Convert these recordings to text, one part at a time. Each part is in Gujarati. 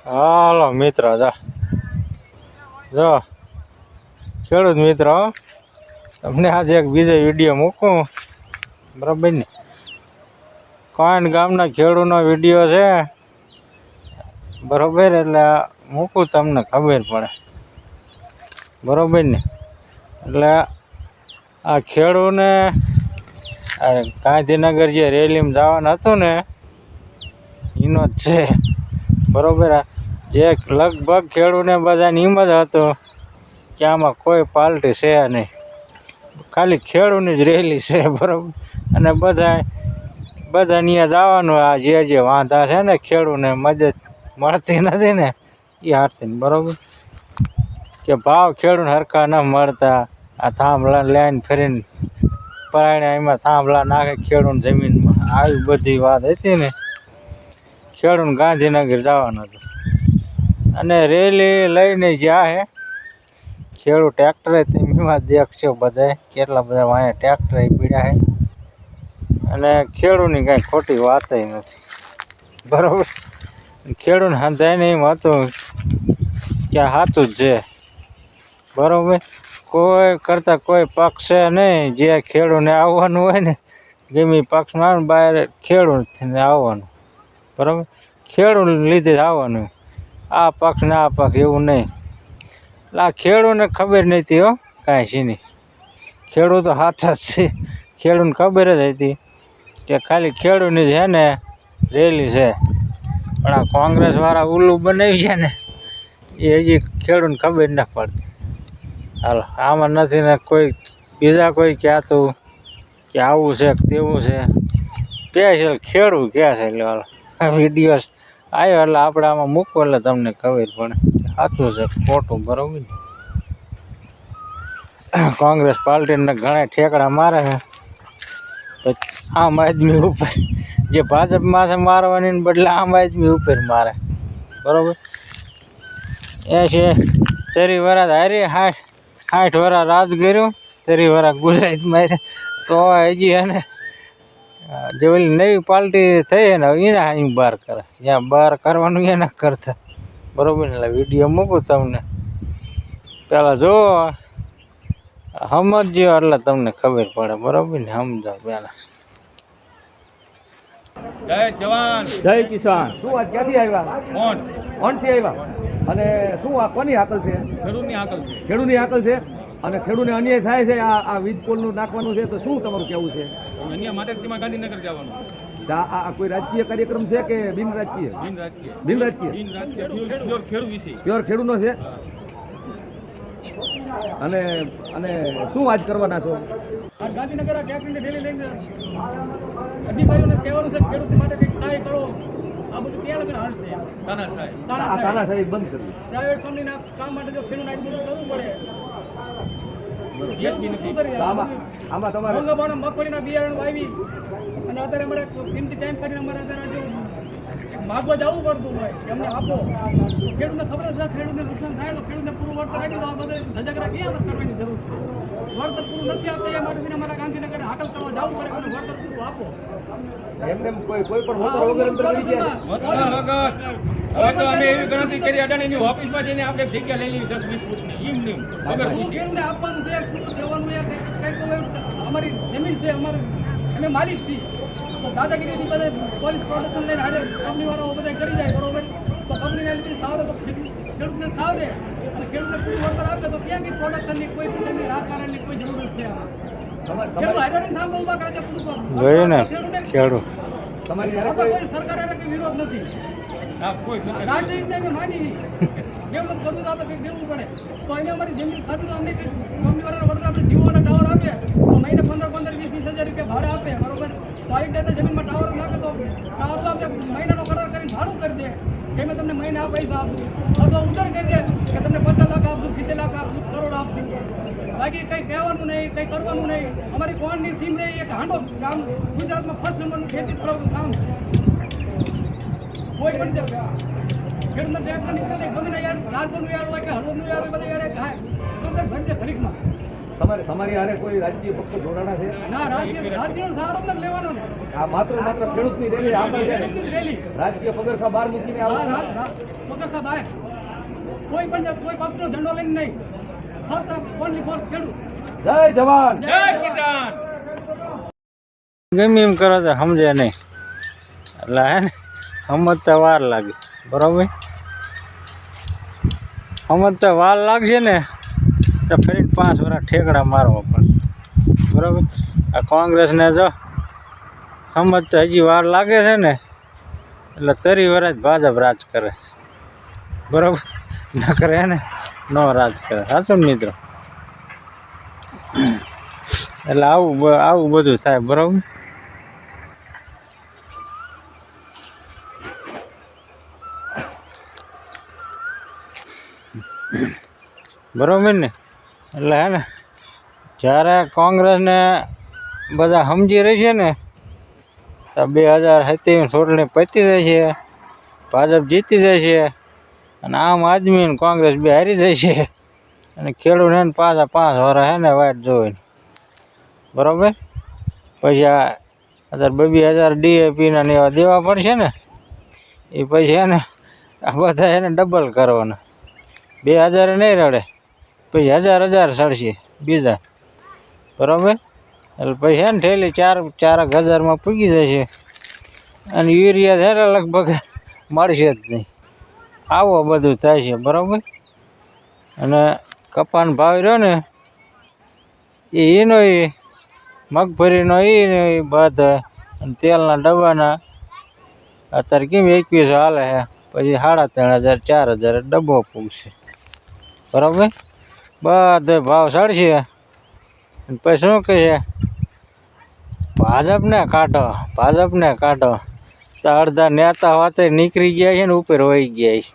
હાલો મિત્રો, જો ખેડૂત મિત્રો, તમને આજે એક બીજો વિડીયો મૂકું, બરાબર ને? કોણ ગામના ખેડૂતનો વિડીયો છે, બરોબર? એટલે મૂકું, તમને ખબર પડે, બરોબર ને? એટલે આ ખેડૂને ગાંધીનગર જે રેલીમાં જવાનું હતું ને, એનો જ છે, બરોબર? જે લગભગ ખેડૂને બધાને એમ જ હતું કે આમાં કોઈ પાર્ટી છે નહીં, ખાલી ખેડૂની જ રેલી છે, બરોબર? અને બધા ત્યાં જવાનું, આ જે વાંધા છે ને ખેડૂને મદદ મળતી નથી ને એ હારતી, બરોબર? કે ભાવ ખેડૂને હરખા ન મળતા, આ થાંભલા લાઈન ફરીને પરાયણા એમાં થાંભલા નાખે ખેડૂને જમીનમાં, આવી બધી વાત હતી ને. ખેડૂને ગાંધીનગર જવાનું હતું અને રેલી લઈને જ્યાં હે ખેડૂત ટ્રેક્ટરે તમે દેખશો બધા કેટલા બધા અહીંયા ટ્રેક્ટર પીડ્યા છે અને ખેડૂની કાંઈ ખોટી વાત નથી, બરોબર? ખેડૂને સમજાય એમ હતું કે સાચું જ છે, બરોબર? કોઈ કરતા કોઈ પક્ષ છે નહીં, જે ખેડૂને આવવાનું હોય ને ગમે પક્ષમાં બહાર ખેડૂતને આવવાનું, બરાબર? ખેડૂત લીધે આવવાનું, આ પક્ષ ને આ પક્ષ એવું નહીં. એટલે આ ખેડૂને ખબર નથી હો કાંઈ છે નહીં, ખેડૂતો હાથ જ છે, ખેડૂને ખબર જ હતી કે ખાલી ખેડૂતની છે ને રેલી છે, પણ આ કોંગ્રેસ વાળા ઉલ્લું બનાવી છે ને એ હજી ખેડૂને ખબર ન પડતી. હાલો, આમાં નથી ને કોઈ બીજા કોઈ કહેતું કે આવું છે તેવું છે, સ્પેશિયલ ખેડૂત કહે છે. એટલે હાલો વિડીયો આવ્યો એટલે આપણે આમાં મૂકવો એટલે તમને ખબર પડે સાચું છે ખોટું, બરોબર? કોંગ્રેસ પાર્ટીને ઘણા ઠેકડા મારે છે, તો આમ આદમી ઉપર જે ભાજપમાં મારવાની બદલે આમ આદમી ઉપર મારે, બરોબર? એ છે 30 વર્ષ હારી 60 વર્ષ રાજ કર્યું, 30 વર્ષ ગુજરાત માર્યા, તો હજી એને જે ઓલી નવી પાર્ટી થઈ ને એને અહીં બહાર કરે, જ્યાં બહાર કરવાનું એને કરતા, બરોબર ને? એટલે વિડીયો મૂકું તમને, પેલા જો સમજજો એટલે તમને ખબર પડે, બરોબર ને? સમજાવ પેલા. જય જવાન જય કિસાન. શું આ ક્યાંથી આવ્યા? કોણથી આવ્યા? અને શું આ કોની હાકલ છે? ખેડૂતની હાકલ છે. ખેડૂતની હાકલ છે. અને ખેડૂતને અન્યાય થાય છે, આ વીજ પોલનું નાખવાનું છે, તો શું તમારું કેવું છે? અન્ય માટે ગાંધીનગર જવાનું. આ કોઈ રાજકીય કાર્યક્રમ છે કે બિન રાજકીય? બિન રાજકીય ખેડૂત વિશે પ્યોર ખેડૂતનો છે. અને અને શું આજ કરવાના છો? ગાંધીનગર ટ્રેક્ટરની રેલી લઈને અધિકારીઓને કહેવાનું છે ખેડૂત માટે કંઈક સહાય કરો. આ બધું ક્યાં લગન હાલ છે? તાનાશાહી બંધ કરવી. પ્રાઇવેટ કંપનીના કામ માટે જો ખેડૂત આટલું બધું કરવું પડે. આમાં તમારે મગફળીના બિયારણ વાવી અને અત્યારે અમારે કિંમતી ટાઈમ કરીને અમારે અત્યારે માગવા જવું પડતું હોય કે અમને આપો. ખેડૂતને ખબર જ ખેડૂતને નુકસાન થાય તો ખેડૂતને પૂરું વળતર આપી દો. બધે ધજાગરા ક્યાં કરવાની જરૂર છે? વળતર પૂરું નથી આપતા એ માટે અમારા ગાંધીનગર હાકલ કરવા જવું પડે અને વળતર પૂરું આપો. એમને કોઈ પણ વગર અંતર કરી ગયા. હવે તો અમે એવી ગણતરી કરી અડાણીની ઓફિસમાં જઈને આપણે જગ્યા લઈ લીધી 10-20 ફૂટની એમ નહીં ખેડૂતને આપવાનું છે, દેવાનું કંઈક અમારી જમીન છે, અમે માલિક છીએ. તો દાદાગીરીથી બધા પોલીસ પ્રોટેક્શન લઈને હાજર કંપનીવાળાઓ બધા કરી જાય, બરોબર? તો કંપનીને લીધે સાવરે તો ખેડૂતને સાવરે અને ખેડૂતને પૂરું વળતર આપે તો ત્યાં કંઈ પ્રોડક્શનની કોઈ પ્રકારની રાજકારણની કોઈ જરૂર નથી. ખેડૂત હાજરીને સામે ઉભા કરે છે પૂરું જોયું ને ખેડૂત કોઈ સરકાર એને કંઈ વિરોધ નથી. રાજનીતિને અમે માની ડેવલપ કરવું તો આપણે કંઈક દેવું પડે. તો એને અમારી જમીન ખાતી તો અમને કંઈક કંપનીવાળાને વળતર આપે, જીઓના ટાવર આપે તો મહિને 15-20 હજાર રૂપિયા ભાડે આપે, બરોબર? તો આવી રીતે જમીનમાં ટાવર નાખે તો ટાવર તો આપણે મહિનાનો કરાર કરીને ભાડું કરી દે કે અમે તમને મહિના પૈસા આપશું, અથવા ઉધાર કરી દે કે તમને 50 લાખ આપશું, 70 લાખ આપશું, કરોડ આપશું. બાકી કંઈ કહેવાનું નહીં, કંઈ કરવાનું નહીં. અમારી કોણની ટીમ રહી એક હાંડો ગામ ગુજરાતમાં ફર્સ્ટ નંબરનું ખેતી કામ છે. કોઈ પણ ખેડૂતના ટ્રેક્ટર નીકળે ગમે યાર રાજકોટનું યાર હોય કે હળવદનું યાર હોય બધા યાર કમ્પ્લેટ ભરશે ખરીકમાં. તમારી હારે કોઈ રાજકીય પક્ષો જોડાણા છે? ના રાજ્યનો સહારો જ લેવાનો ને. આ માત્ર ખેડૂતની રેલી આગળ છે. ખેડૂતની રેલી. રાજકીય પગરખા બહાર મૂકીને આવો. પગરખા બહાર. કોઈ પક્ષનો ઝંડો લઈને નહીં. ફક્ત ઓનલી ફોર ખેડૂત. જય જવાન. ગમે એમ કરો તો સમજે નહીં, એટલે હે ને સમજતા વાર લાગે. બરાબર, સમજતા વાર લાગશે ને તો ફરીને 5 વર્ષ ઠેકડા મારવા પડે. બરાબર, આ કોંગ્રેસને જો સમજતા હજી વાર લાગે છે ને એટલે 30 વર્ષ ભાજપ રાજ કરે. બરાબર, ન કરે ને નો રાજ કરે. સાચું ને મિત્રો? એટલે આવું બધું થાય. બરાબર, બરાબર ને? એટલે હે ને જ્યારે કોંગ્રેસને બધા સમજી રહી છે ને તો 2027 ચૂંટણી પતી જાય છે, ભાજપ જીતી જાય છે અને આમ આદમી ને કોંગ્રેસ બે હારી જાય છે અને ખેડૂતને પાછા 5 વર્ષ હે ને વાટ જોઈને. બરાબર, પછી આ 22,000 DAP ના એવા દેવા પડશે ને, એ પછી હે ને આ બધા એને ડબલ કરવાના. 2,000 નહીં રડે, પછી 1,000 ચડશે બીજા. બરાબર, એટલે પછી હે ને થેલી 4,000 પૂગી જશે અને યુરિયા છે ને લગભગ મળશે જ નહીં. આવો બધું થાય છે. બરાબર, અને કપાનો ભાવ રહ્યો ને એનો મગફળીનો એ બધા અને તેલના ડબ્બાના અત્યારે કેમ 2100 હાલે છે, પછી 3,500 4,000 ડબ્બો પૂગશે. બરાબર, બધો ભાવ ચડશે અને પછી શું કહે છે ભાજપને કાઢો તો અડધા નેતા હોતે નીકળી ગયા છે ને ઉપર વહી ગયા છે.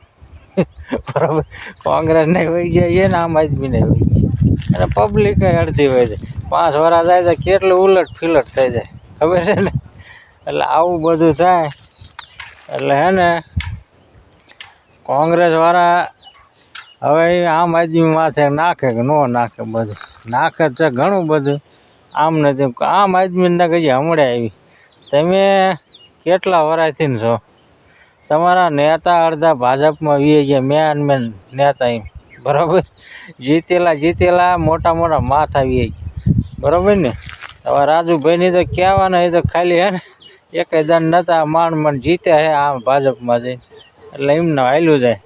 બરાબર, કોંગ્રેસને વહી ગયા છે ને આમ આદમીને વહી ગયા અને પબ્લિક અડધી હોય છે. 5 વર્ષ જાય તો કેટલું ઉલટ ફિલટ થઈ જાય, ખબર છે ને? એટલે આવું બધું થાય. એટલે હે ને કોંગ્રેસ વાળા હવે આમ આદમી માથે નાખે કે ન નાખે, બધું નાખે છે ઘણું બધું. આમ નથી, આમ આદમીને કહીએ હમણાં આવી તમે કેટલા વર્ષથી છો, તમારા નેતા અડધા ભાજપમાં વી ગયા, મેન નેતા એમ. બરાબર, જીતેલા મોટા માથા વી ગયા. બરાબર ને? હવે રાજુભાઈની તો કહેવાના એ તો ખાલી હે ને એક દાન નતા માંડ જીત્યા હે આ ભાજપમાં જઈને, એટલે એમને હાલ્યું જાય.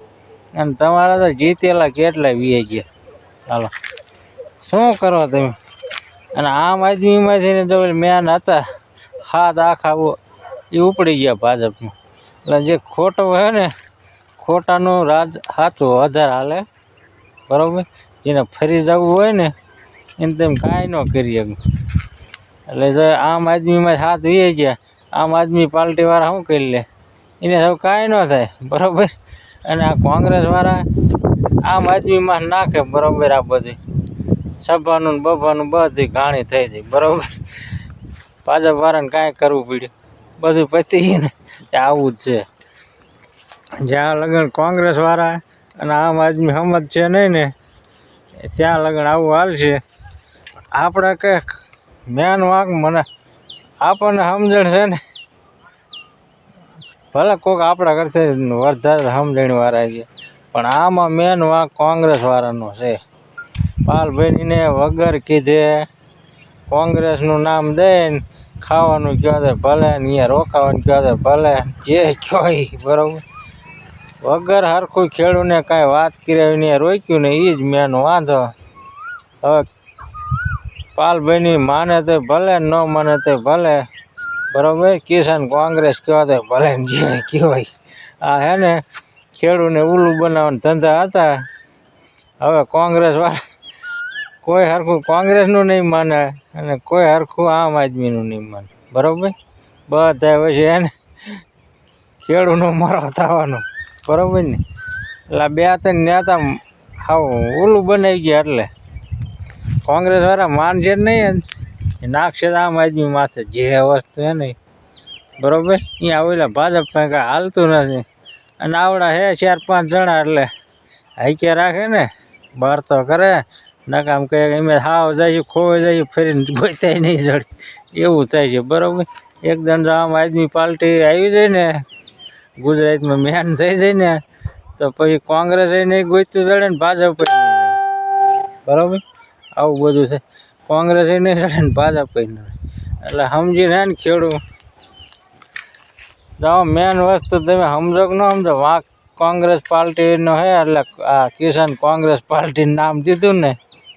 અને તમારા તો જીતેલા કેટલા વી ગયા. હાલો શું કરો તમે? અને આમ આદમીમાંથી જો મેન હતા હાથ આખા એ ઉપડી ગયા ભાજપમાં. એટલે જે ખોટું હે ને ખોટાનું રાજ સાચું વધારે હાલે. બરાબર, જેને ફરી જવું હોય ને એને તેમ કાંઈ ન કરી શકું. એટલે જો આમ આદમીમાં હાથ વી ગયા, આમ આદમી પાર્ટીવાળા શું કરી લે, એને સૌ કાંઈ ન થાય. બરાબર, અને આ કોંગ્રેસવાળા આમ આદમીમાં નાખે. બરાબર, આ બધી સભાનું બભાનું બધી ઘાણી થઈ જાય. બરાબર, ભાજપવાળાને કાંઈ કરવું પડ્યું, બધું પતી ગયું ને. આવું જ છે. જ્યાં લગન કોંગ્રેસવાળા અને આમ આદમી સમજ છે નહીં ને ત્યાં લગન આવું હાલશે. આપણે કંઈક મેન વાંક મને આપણને સમજણ છે ને, ભલે કોઈક આપણા કરતા વધારે સમજણવાળા છે, પણ આમાં મેન વાંક કોંગ્રેસવાળાનો છે. પાલભાઈને વગર કીધે કોંગ્રેસનું નામ દઈને ખાવાનું કહો તો ભલે, અહીંયા રોકાવાનું કહો તો ભલે, જે કહો એ. બરાબર, વગર હરખું ખેડૂને કાંઈ વાત કર્યા ને રોક્યું ને એ જ મેન વાંધો. હવે પાલભાઈની માને તો ભલે, ન માને તો ભલે. બરાબર, કિસાન કોંગ્રેસ કહો તો ભલે, જે કહેવાય. આ હે ને ખેડૂને ઉલ્લું બનાવવાના ધંધા હતા. હવે કોંગ્રેસવાળા કોઈ હરખું કોંગ્રેસનું નહીં માને અને કોઈ હરખું આમ આદમીનું નહીં માને. બરાબર, બધા પછી એને ખેડૂતનો મરો થવાનો. બરાબર ને? એટલે 2-3 નેતા હાવ ઓલું બનાવી ગયા. એટલે કોંગ્રેસવાળા માનશે જ નહીં, નાખશે આમ આદમી માથે જે વસ્તુ હે નહીં. બરાબર, અહીંયા ઓલા ભાજપ કાંઈ હાલતું નથી અને આવડા હે 4-5 જણા એટલે હાઈકે રાખે ને, બહાર તો કરે ના આમ કહે એમ હાવ જાય ખોવાઈ જાય ફરીને ગોતાય નહીં જડે એવું થાય છે બરાબર. એકદમ જો આમ આદમી પાર્ટી આવી જાય ને ગુજરાતમાં મેન થઈ જાય ને તો પછી કોંગ્રેસ નહીં ગોતતું જડે ને ભાજપ નહીં જડે બરાબર. આવું બધું છે. કોંગ્રેસ નહીં જડે ને ભાજપ નહીં એટલે સમજી ને ખેડૂત જાઓ મેન વસ્તુ તમે સમજો કે ન સમજો વાંક કોંગ્રેસ પાર્ટીનો હે એટલે આ કિસાન કોંગ્રેસ પાર્ટીનું નામ દીધું ને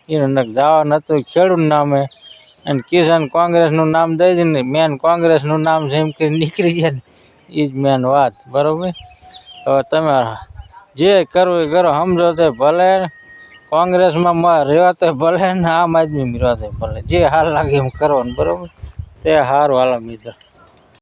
એનું જવા નહોતું ખેડૂત નામે અને કિસાન કોંગ્રેસનું નામ દઈ દે ને મેન કોંગ્રેસનું નામ જેમ કે નીકળી જાય ને એ જ મેન વાત બરાબર. હવે તમે જે કરવું એ કરો સમજો તે ભલે કોંગ્રેસમાં રહ્યો તો ભલે ને આમ આદમી રહ્યો તો ભલે જે હાલ લાગે એમ કરો ને બરાબર. તે સારું હાલો મિત્ર.